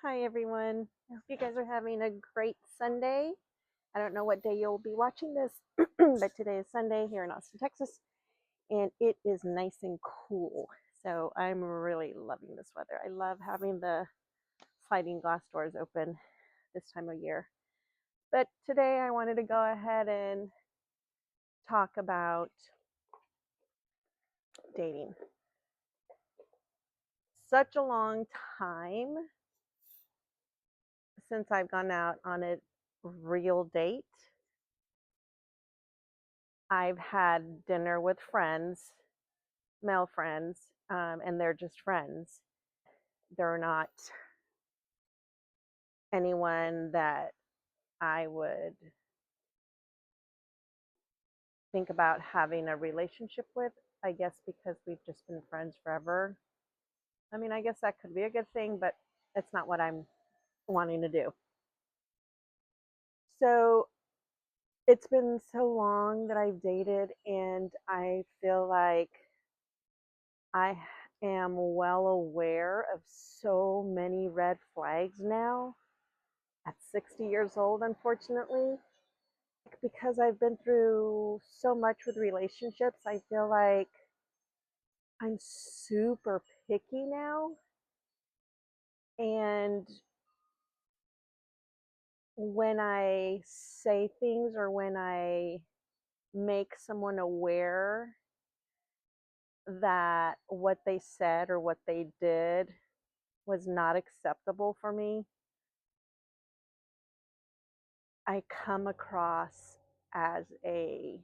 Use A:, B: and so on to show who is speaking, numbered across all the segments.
A: Hi, everyone. I hope you guys are having a great Sunday. I don't know what day you'll be watching this, but today is Sunday here in Austin, Texas, and it is nice and cool. So I'm really loving this weather. I love having the sliding glass doors open this time of year. But today I wanted to go ahead and talk about dating. Such a long time since I've gone out on a real date. I've had dinner with friends, male friends, and they're just friends. They're not anyone that I would think about having a relationship with, I guess, because we've just been friends forever. I mean, I guess that could be a good thing, but it's not what I'm wanting to do. So it's been so long that I've dated, and I feel like I am well aware of so many red flags now at 60 years old, unfortunately. Because I've been through so much with relationships, I feel like I'm super picky now. And when I say things or when I make someone aware that what they said or what they did was not acceptable for me, I come across as a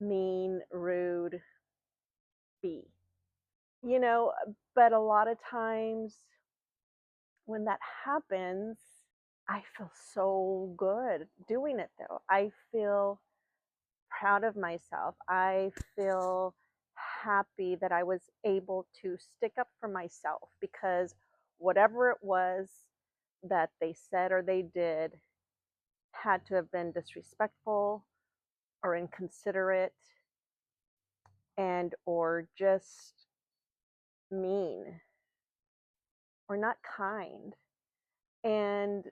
A: mean, rude bee. You know, but a lot of times when that happens, I feel so good doing it though. I feel proud of myself. I feel happy that I was able to stick up for myself because whatever it was that they said or they did had to have been disrespectful or inconsiderate and or just mean or not kind. And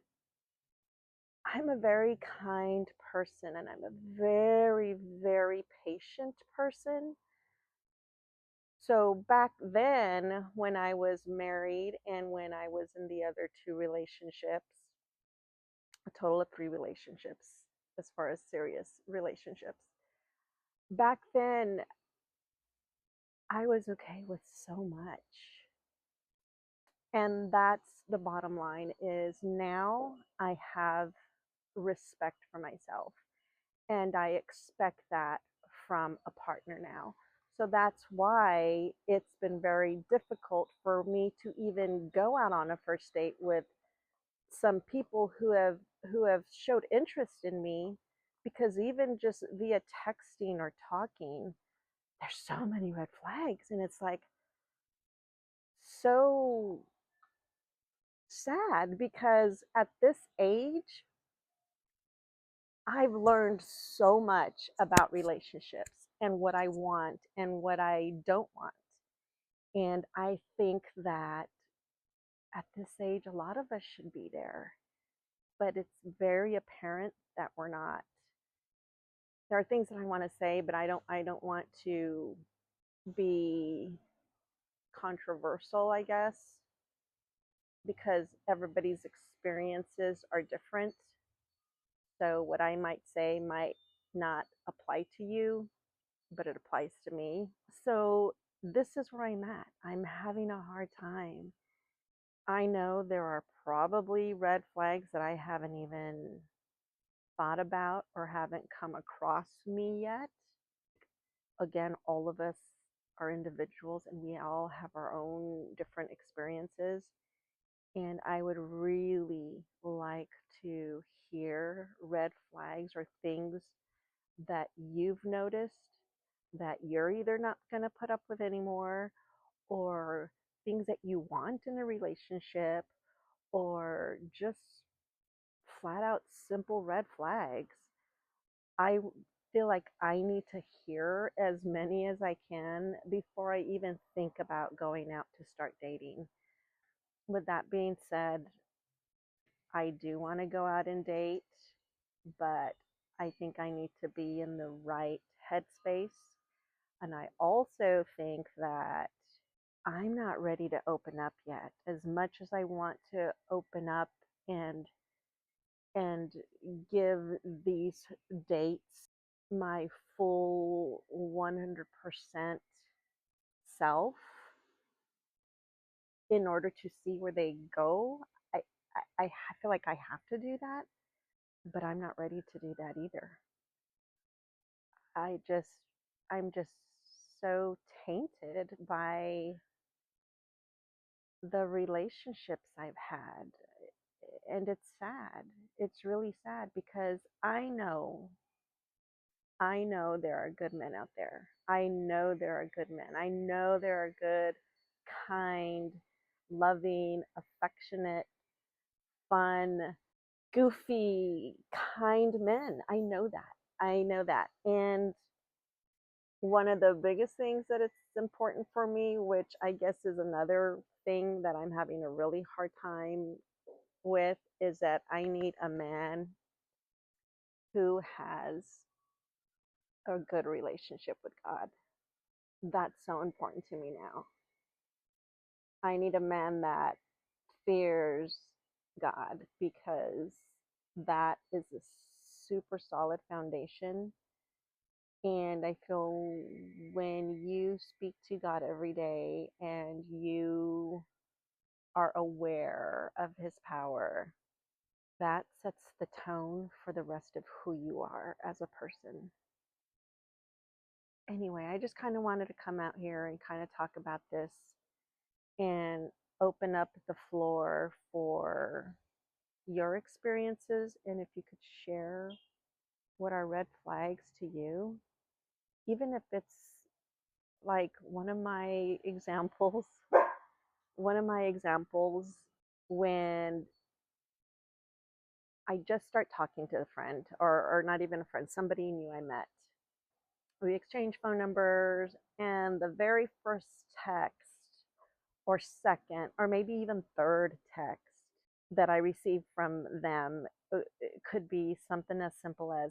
A: I'm a very kind person and I'm a very, very patient person. So back then, when I was married and when I was in the other two relationships, a total of three relationships as far as serious relationships, back then I was okay with so much. And that's the bottom line is now I have respect for myself. And I expect that from a partner now. So that's why it's been very difficult for me to even go out on a first date with some people who have showed interest in me because even just via texting or talking there's so many red flags and it's like so sad because at this age I've learned so much about relationships and what I want and what I don't want. And I think that at this age, a lot of us should be there, but it's very apparent that we're not. There are things that I want to say, but I don't want to be controversial, I guess, because everybody's experiences are different. So what I might say might not apply to you, but it applies to me. So this is where I'm at. I'm having a hard time. I know there are probably red flags that I haven't even thought about or haven't come across me yet. Again, all of us are individuals and we all have our own different experiences. And I would really like to hear red flags or things that you've noticed that you're either not going to put up with anymore or things that you want in a relationship or just flat out simple red flags. I feel like I need to hear as many as I can before I even think about going out to start dating. With that being said, I do want to go out and date, but I think I need to be in the right headspace. And I also think that I'm not ready to open up yet. As much as I want to open up and and give these dates my full 100% self in order to see where they go, I, I feel like I have to do that, but I'm not ready to do that either. I just, I'm just so tainted by the relationships I've had. And it's sad. It's really sad because I know there are good men out there. I know there are good men. I know there are good, kind, loving, affectionate, fun, goofy, kind men. I know that. I know that. And one of the biggest things that it's important for me, which I guess is another thing that I'm having a really hard time with, is that I need a man who has a good relationship with God. That's so important to me now. I need a man that fears God because that is a super solid foundation. And I feel when you speak to God every day and you are aware of his power, that sets the tone for the rest of who you are as a person. Anyway, I just kind of wanted to come out here and kind of talk about this and open up the floor for your experiences, and if you could share what are red flags to you, even if it's like one of my examples when I just start talking to a friend, or not even a friend, somebody new I met. We exchange phone numbers, and the very first text, or second, or maybe even third text that I receive from them, it could be something as simple as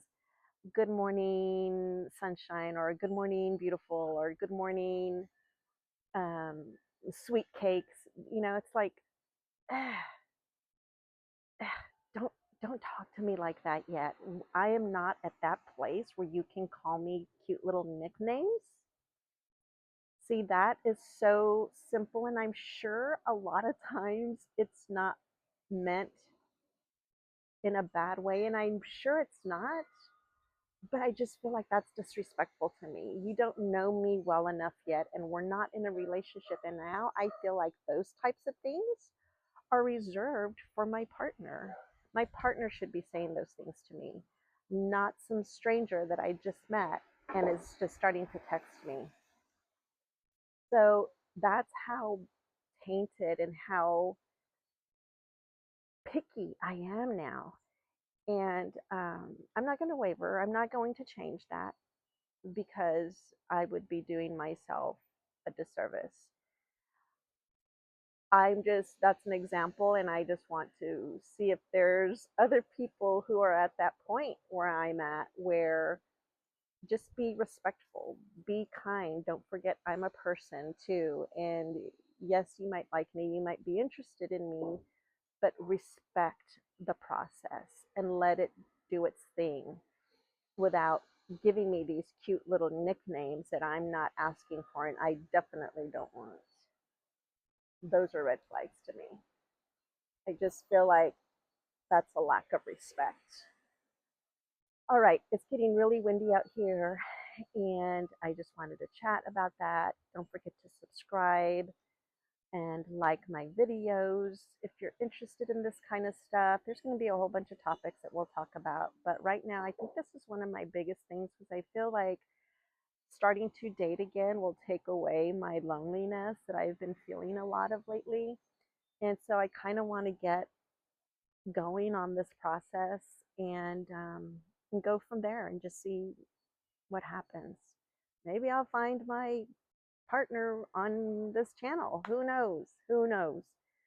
A: good morning, sunshine, or good morning, beautiful, or good morning, um, sweet cakes. It's like, ah, don't don't talk to me like that yet. I am not at that place where you can call me cute little nicknames. See, that is so simple, and I'm sure a lot of times it's not meant in a bad way, and I'm sure it's not, but I just feel like that's disrespectful to me. You don't know me well enough yet, and we're not in a relationship. And now I feel like those types of things are reserved for my partner. My partner should be saying those things to me, not some stranger that I just met and is just starting to text me. So that's how tainted and how picky I am now. And I'm not going to waver. I'm not going to change that because I would be doing myself a disservice. That's an example, and I just want to see if there's other people who are at that point where I'm at, where just be respectful, be kind. Don't forget, I'm a person too. And yes, you might like me, you might be interested in me, but respect the process and let it do its thing without giving me these cute little nicknames that I'm not asking for and I definitely don't want. Those are red flags to me. I just feel like that's a lack of respect. All right, it's getting really windy out here, and I just wanted to chat about that. Don't forget to subscribe and like my videos if you're interested in this kind of stuff. There's going to be a whole bunch of topics that we'll talk about, but right now I think this is one of my biggest things because I feel like starting to date again will take away my loneliness that I've been feeling a lot of lately. And so I kind of want to get going on this process and go from there and just see what happens. Maybe I'll find my partner on this channel. Who knows? Who knows?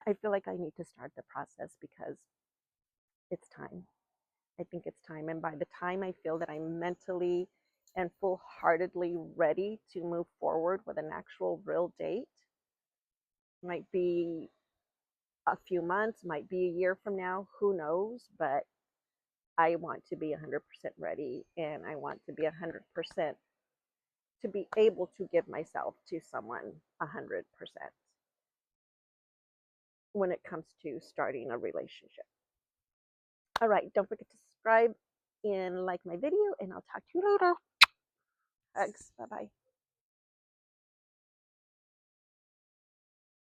A: I feel like I need to start the process because it's time. I think it's time. And by the time I feel that I'm mentally and full heartedly ready to move forward with an actual real date, might be a few months, might be a year from now, who knows? But I want to be 100% ready, and I want to be 100% to be able to give myself to someone 100% when it comes to starting a relationship. All right, don't forget to subscribe and like my video, and I'll talk to you later. Hugs. Bye bye.